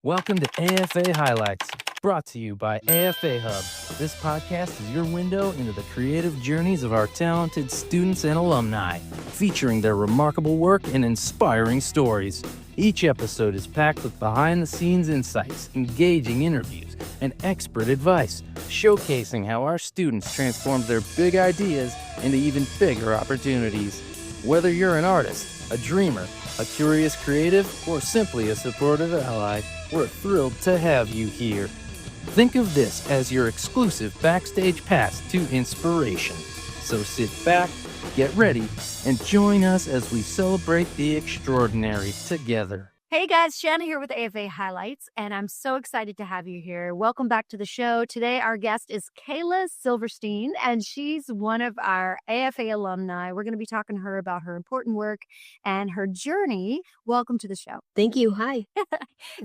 Welcome to AFA Highlights, brought to you by AFA Hub. This podcast is your window into the creative journeys of our talented students and alumni, featuring their remarkable work and inspiring stories. Each episode is packed with behind-the-scenes insights, engaging interviews, and expert advice, showcasing how our students transform their big ideas into even bigger opportunities. Whether you're an artist, a dreamer, a curious creative, or simply a supportive ally, we're thrilled to have you here. Think of this as your exclusive backstage pass to inspiration. So sit back, get ready, and join us as we celebrate the extraordinary together. Hey guys, Shanna here with AFA Highlights, and I'm so excited to have you here. Welcome back to the show. Today, our guest is Kayla Silverstein, and she's one of our AFA alumni. We're going to be talking to her about her important work and her journey. Welcome to the show. Thank you. Hi.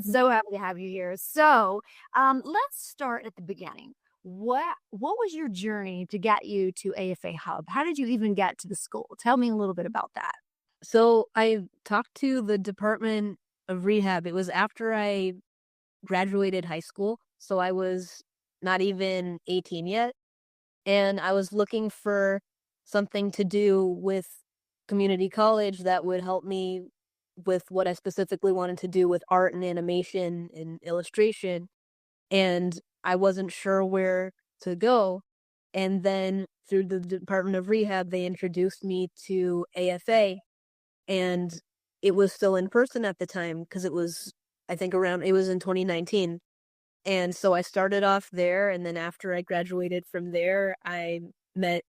So happy to have you here. So let's start at the beginning. What was your journey to get you to AFA Hub? How did you even get to the school? Tell me a little bit about that. So I talked to the Department of Rehab. It was after I graduated high school, so I was not even 18 yet, and I was looking for something to do with community college that would help me with what I specifically wanted to do with art and animation and illustration, and I wasn't sure where to go. And then through the Department of Rehab, they introduced me to AFA, and it was still in person at the time because it was, it was in 2019. And so I started off there, and then after I graduated from there, I met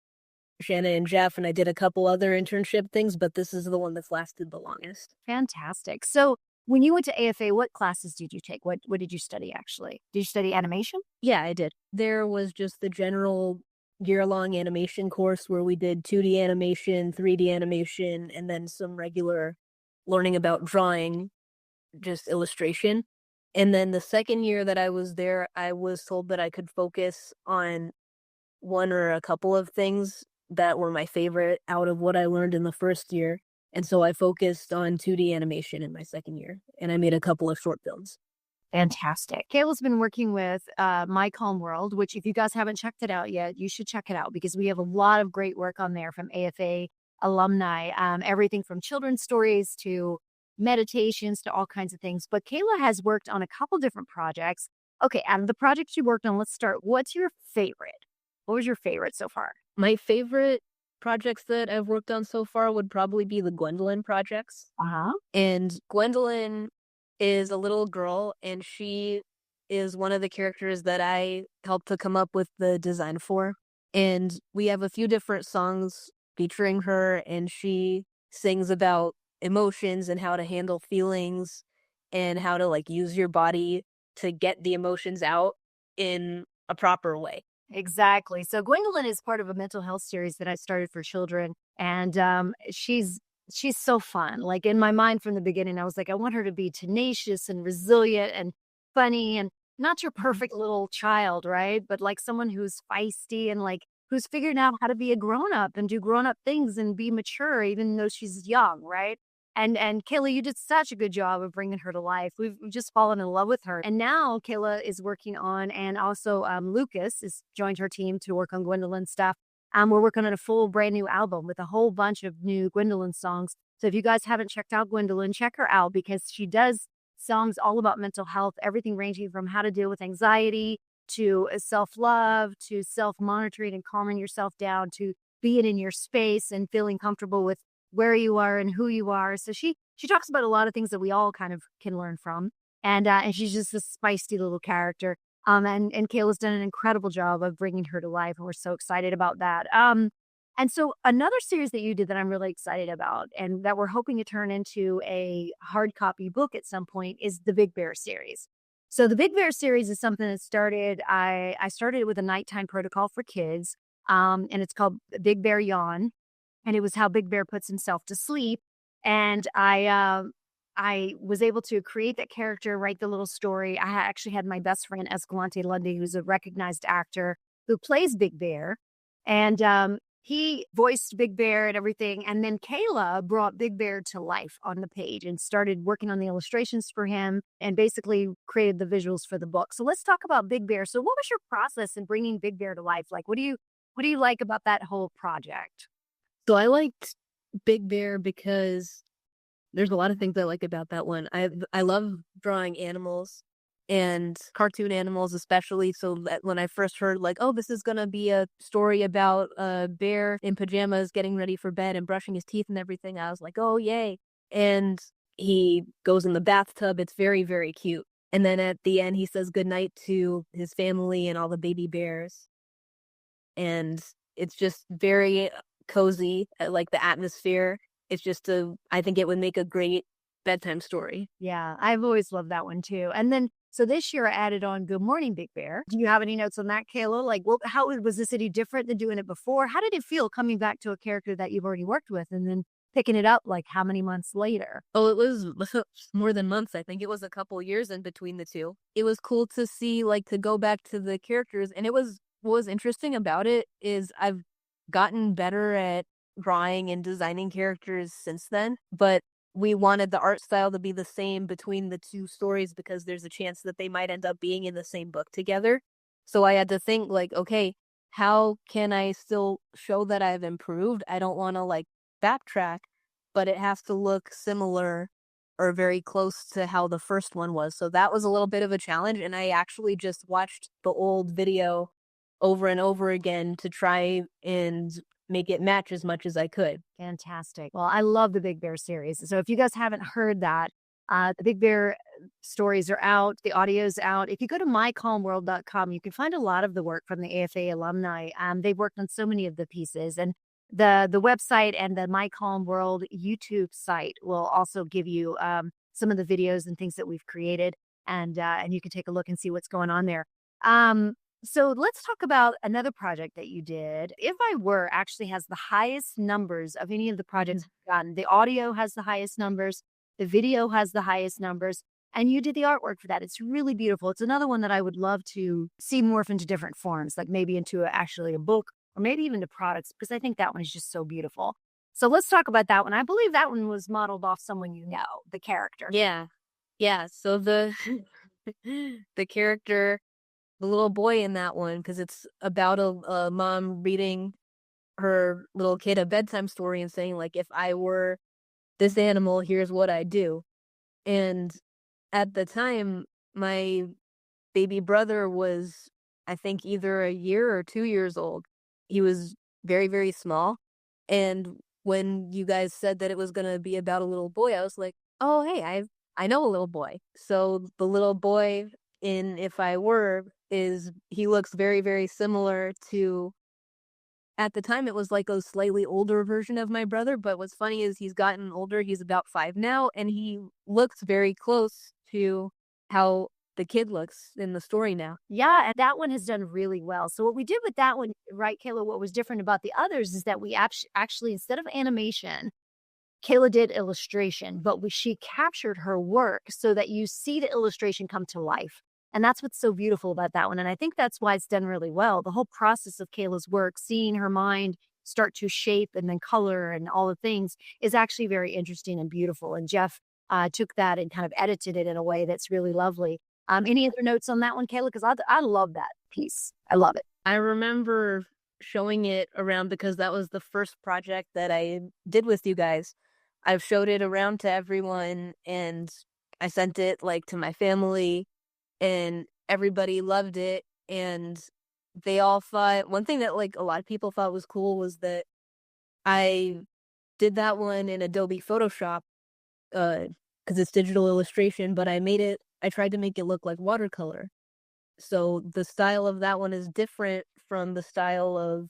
Shanna and Jeff, and I did a couple other internship things, but this is the one that's lasted the longest. Fantastic. So when you went to AFA, what classes did you take? What did you study, actually? Did you study animation? Yeah, I did. There was just the general year-long animation course where we did 2D animation, 3D animation, and then some regular learning about drawing, just illustration. And then the second year that I was there, I was told that I could focus on one or a couple of things that were my favorite out of what I learned in the first year. And so I focused on 2D animation in my second year, and I made a couple of short films. Fantastic. Kayla's been working with My Calm World, which if you guys haven't checked it out yet, you should check it out because we have a lot of great work on there from AFA alumni, everything from children's stories to meditations to all kinds of things. But Kayla has worked on a couple different projects. Okay, out of the projects you worked on, let's start. What's your favorite? What was your favorite so far? My favorite projects that I've worked on so far would probably be the Gwendolyn projects. And Gwendolyn is a little girl, and she is one of the characters that I helped to come up with the design for. And we have a few different songs featuring her, and she sings about emotions and how to handle feelings and how to use your body to get the emotions out in a proper way. Exactly. So Gwendolyn is part of a mental health series that I started for children, and she's so fun. Like in my mind from the beginning, I was like, I want her to be tenacious and resilient and funny and not your perfect little child, right? But like someone who's feisty and who's figuring out how to be a grown-up and do grown-up things and be mature, even though she's young, right? And Kayla, you did such a good job of bringing her to life. We've just fallen in love with her. And now Kayla is working on, and also Lucas has joined her team to work on Gwendolyn stuff. We're working on a full brand new album with a whole bunch of new Gwendolyn songs. So if you guys haven't checked out Gwendolyn, check her out because she does songs all about mental health, everything ranging from how to deal with anxiety to self-love, to self-monitoring and calming yourself down, to being in your space and feeling comfortable with where you are and who you are. So she talks about a lot of things that we all kind of can learn from. And she's just this spicy little character. And Kayla's done an incredible job of bringing her to life, and we're so excited about that. And so another series that you did that I'm really excited about and that we're hoping to turn into a hard copy book at some point is the Big Bear series. So the Big Bear series is something that started, I started with a nighttime protocol for kids, and it's called Big Bear Yawn. And it was how Big Bear puts himself to sleep. And I was able to create that character, write the little story. I actually had my best friend, Escalante Lundy, who's a recognized actor who plays Big Bear. And he voiced Big Bear and everything. And then Kayla brought Big Bear to life on the page and started working on the illustrations for him and basically created the visuals for the book. So let's talk about Big Bear. So what was your process in bringing Big Bear to life? Like, what do you like about that whole project? So I liked Big Bear because there's a lot of things I like about that one. I love drawing animals and cartoon animals especially. So that when I first heard like, oh, this is gonna be a story about a bear in pajamas getting ready for bed and brushing his teeth and everything, I was like, oh yay. And he goes in the bathtub. It's very, very cute. And then at the end he says goodnight to his family and all the baby bears. And it's just very cozy, like the atmosphere. It's just I think it would make a great bedtime story. Yeah, I've always loved that one too. And then, so this year I added on Good Morning Big Bear. Do you have any notes on that, Kayla? Like, well, how was this any different than doing it before? How did it feel coming back to a character that you've already worked with and then picking it up like how many months later? Oh, it was more than months. I think it was a couple years in between the two. It was cool to see, like, to go back to the characters. And what was interesting about it is I've gotten better at drawing and designing characters since then, but we wanted the art style to be the same between the two stories because there's a chance that they might end up being in the same book together. So I had to think like, okay, how can I still show that I've improved? I don't want to like backtrack, but it has to look similar or very close to how the first one was. So that was a little bit of a challenge. And I actually just watched the old video over and over again to try and make it match as much as I could. Fantastic. Well, I love the Big Bear series. So if you guys haven't heard that, the Big Bear stories are out. The audio's out. If you go to mycalmworld.com, you can find a lot of the work from the AFA alumni. They've worked on so many of the pieces, and the website and the My Calm World YouTube site will also give you some of the videos and things that we've created, and you can take a look and see what's going on there. So let's talk about another project that you did. If I Were actually has the highest numbers of any of the projects I've gotten. The audio has the highest numbers. The video has the highest numbers. And you did the artwork for that. It's really beautiful. It's another one that I would love to see morph into different forms, like maybe into actually a book or maybe even to products, because I think that one is just so beautiful. So let's talk about that one. I believe that one was modeled off someone you know, the character. Yeah. Yeah. So the character, the little boy in that one, because it's about a mom reading her little kid a bedtime story and saying, like, if I were this animal, here's what I'd do. And at the time, my baby brother was, I think, either a year or 2 years old. He was very, very small. And when you guys said that it was going to be about a little boy, I was like, oh, hey, I know a little boy. So the little boy in If I Were he looks very, very similar to, at the time, it was like a slightly older version of my brother. But what's funny is he's gotten older. He's about 5 now, and he looks very close to how the kid looks in the story now. Yeah, and that one has done really well. So what we did with that one, right, Kayla, what was different about the others is that we actually, instead of animation, Kayla did illustration, but she captured her work so that you see the illustration come to life. And that's what's so beautiful about that one. And I think that's why it's done really well. The whole process of Kayla's work, seeing her mind start to shape and then color and all the things, is actually very interesting and beautiful. And Jeff took that and kind of edited it in a way that's really lovely. Any other notes on that one, Kayla? Because I love that piece. I love it. I remember showing it around because that was the first project that I did with you guys. I've showed it around to everyone, and I sent it like to my family, and everybody loved it. And they all thought, one thing that like a lot of people thought was cool was that I did that one in Adobe Photoshop because it's digital illustration, but I tried to make it look like watercolor. So the style of that one is different from the style of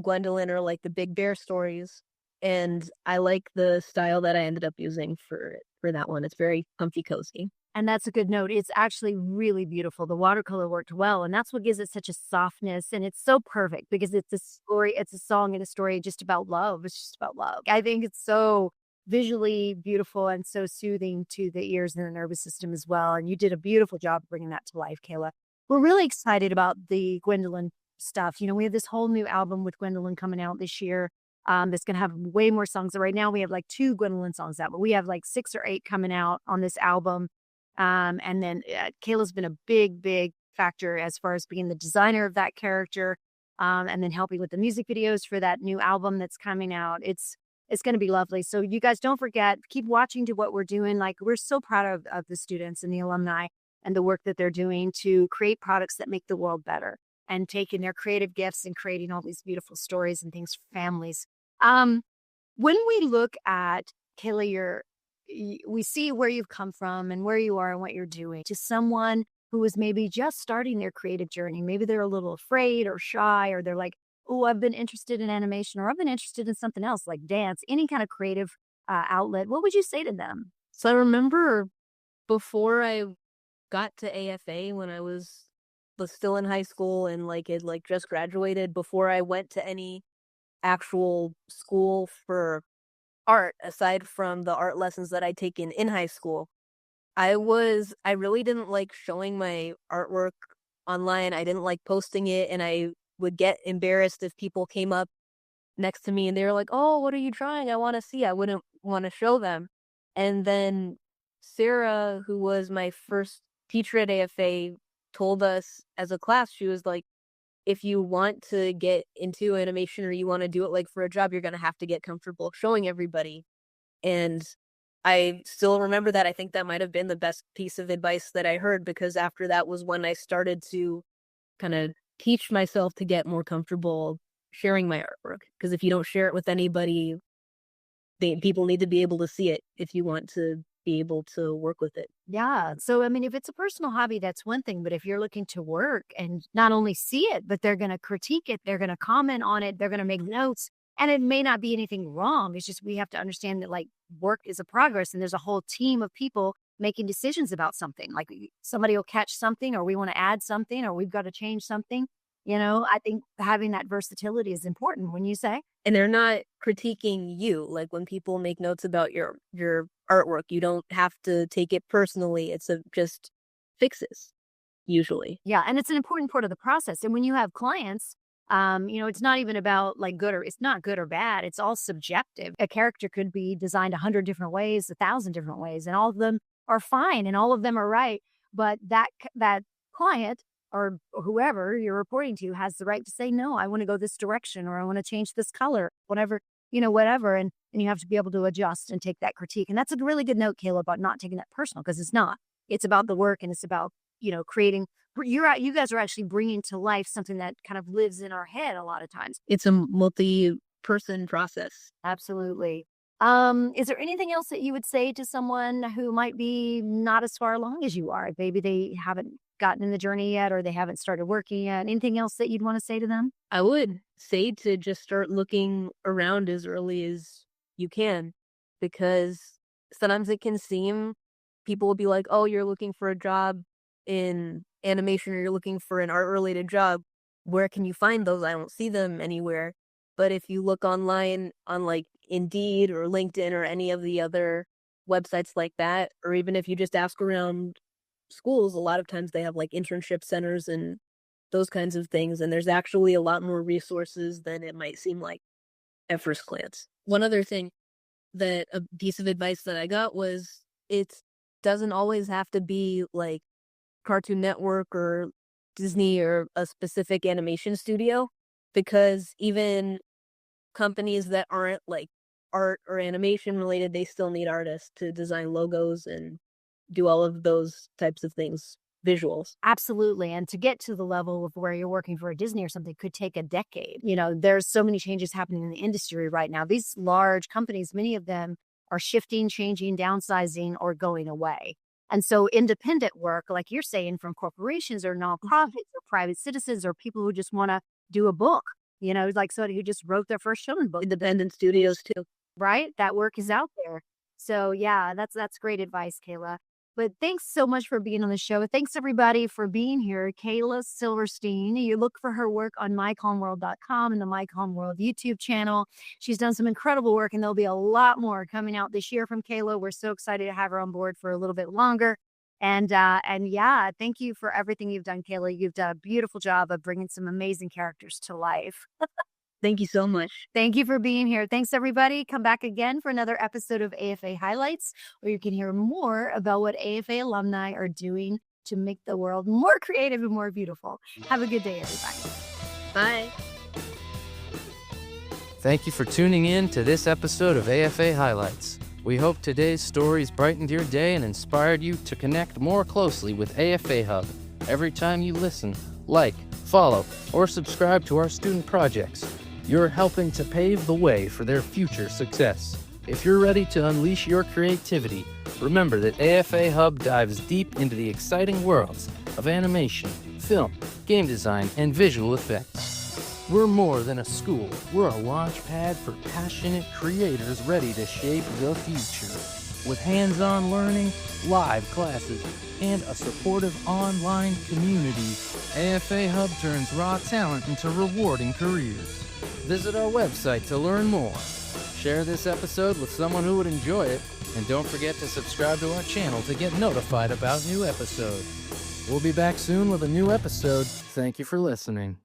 Gwendolyn or like the Big Bear stories. And I like the style that I ended up using for that one. It's very comfy cozy. And that's a good note. It's actually really beautiful. The watercolor worked well, and that's what gives it such a softness. And it's so perfect because it's a story, it's a song and a story just about love. It's just about love. I think it's so visually beautiful and so soothing to the ears and the nervous system as well. And you did a beautiful job bringing that to life, Kayla. We're really excited about the Gwendolyn stuff. You know, we have this whole new album with Gwendolyn coming out this year. That's going to have way more songs. Right now we have like 2 Gwendolyn songs out, but we have like 6 or 8 coming out on this album. And then Kayla's been a big factor as far as being the designer of that character, and then helping with the music videos for that new album that's coming out. It's going to be lovely. So you guys don't forget, keep watching to what we're doing. Like, we're so proud of the students and the alumni and the work that they're doing to create products that make the world better and taking their creative gifts and creating all these beautiful stories and things for families. When we look at Kayla, we see where you've come from and where you are and what you're doing to someone who is maybe just starting their creative journey. Maybe they're a little afraid or shy, or they're like, oh, I've been interested in animation, or I've been interested in something else like dance, any kind of creative outlet. What would you say to them? So I remember before I got to AFA, when I was still in high school and had just graduated, before I went to any actual school for art, aside from the art lessons that I'd taken in high school, I really didn't like showing my artwork online. I didn't like posting it, and I would get embarrassed if people came up next to me and they were like, "Oh, what are you drawing? I want to see." I wouldn't want to show them. And then Sarah, who was my first teacher at AFA, told us as a class, she was like, if you want to get into animation or you want to do it like for a job, you're going to have to get comfortable showing everybody. And I still remember that. I think that might have been the best piece of advice that I heard, because after that was when I started to kind of teach myself to get more comfortable sharing my artwork. Because if you don't share it with anybody, people need to be able to see it if you want to be able to work with it. Yeah. So, I mean, if it's a personal hobby, that's one thing. But if you're looking to work and not only see it, but they're going to critique it, they're going to comment on it, they're going to make notes, and it may not be anything wrong. It's just we have to understand that like work is a progress, and there's a whole team of people making decisions about something. Like somebody will catch something, or we want to add something, or we've got to change something. You know, I think having that versatility is important, when you say. And they're not critiquing you. Like when people make notes about your artwork, you don't have to take it personally. It's just fixes, usually. Yeah, and it's an important part of the process. And when you have clients, you know, it's not even about like it's not good or bad. It's all subjective. A character could be designed 100 different ways, 1,000 different ways, and all of them are fine and all of them are right. But that client or whoever you're reporting to has the right to say, no, I want to go this direction, or I want to change this color, whatever, you know, whatever. And you have to be able to adjust and take that critique. And that's a really good note, Kayla, about not taking that personal, because it's not. It's about the work, and it's about, you know, creating. You guys are actually bringing to life something that kind of lives in our head a lot of times. It's a multi-person process. Absolutely. Is there anything else that you would say to someone who might be not as far along as you are? Maybe they haven't gotten in the journey yet, or they haven't started working yet. Anything else that you'd want to say to them? I would say to just start looking around as early as you can, because sometimes it can seem, people will be like, oh, you're looking for a job in animation, or you're looking for an art related job. Where can you find those? I don't see them anywhere. But if you look online on like Indeed or LinkedIn or any of the other websites like that, or even if you just ask around schools, a lot of times they have like internship centers and those kinds of things. And there's actually a lot more resources than it might seem like at first glance. One other thing, that a piece of advice that I got was, it doesn't always have to be like Cartoon Network or Disney or a specific animation studio, because even companies that aren't like art or animation related, they still need artists to design logos and do all of those types of things, visuals. Absolutely. And to get to the level of where you're working for a Disney or something could take a decade. You know, there's so many changes happening in the industry right now. These large companies, many of them are shifting, changing, downsizing, or going away. And so independent work, like you're saying, from corporations or nonprofits or private citizens or people who just want to do a book, you know, like somebody who just wrote their first children's book. Independent studios too. Right? That work is out there. So yeah, that's great advice, Kayla. But thanks so much for being on the show. Thanks everybody for being here. Kayla Silverstein. You look for her work on mycalmworld.com and the My Calm World YouTube channel. She's done some incredible work, and there'll be a lot more coming out this year from Kayla. We're so excited to have her on board for a little bit longer. And yeah, thank you for everything you've done, Kayla. You've done a beautiful job of bringing some amazing characters to life. Thank you so much. Thank you for being here. Thanks, everybody. Come back again for another episode of AFA Highlights, where you can hear more about what AFA alumni are doing to make the world more creative and more beautiful. Have a good day, everybody. Bye. Thank you for tuning in to this episode of AFA Highlights. We hope today's stories brightened your day and inspired you to connect more closely with AFA Hub. Every time you listen, like, follow, or subscribe to our student projects, you're helping to pave the way for their future success. If you're ready to unleash your creativity, remember that AFA Hub dives deep into the exciting worlds of animation, film, game design, and visual effects. We're more than a school. We're a launch pad for passionate creators ready to shape the future. With hands-on learning, live classes, and a supportive online community, AFA Hub turns raw talent into rewarding careers. Visit our website to learn more. Share this episode with someone who would enjoy it, and don't forget to subscribe to our channel to get notified about new episodes. We'll be back soon with a new episode. Thank you for listening.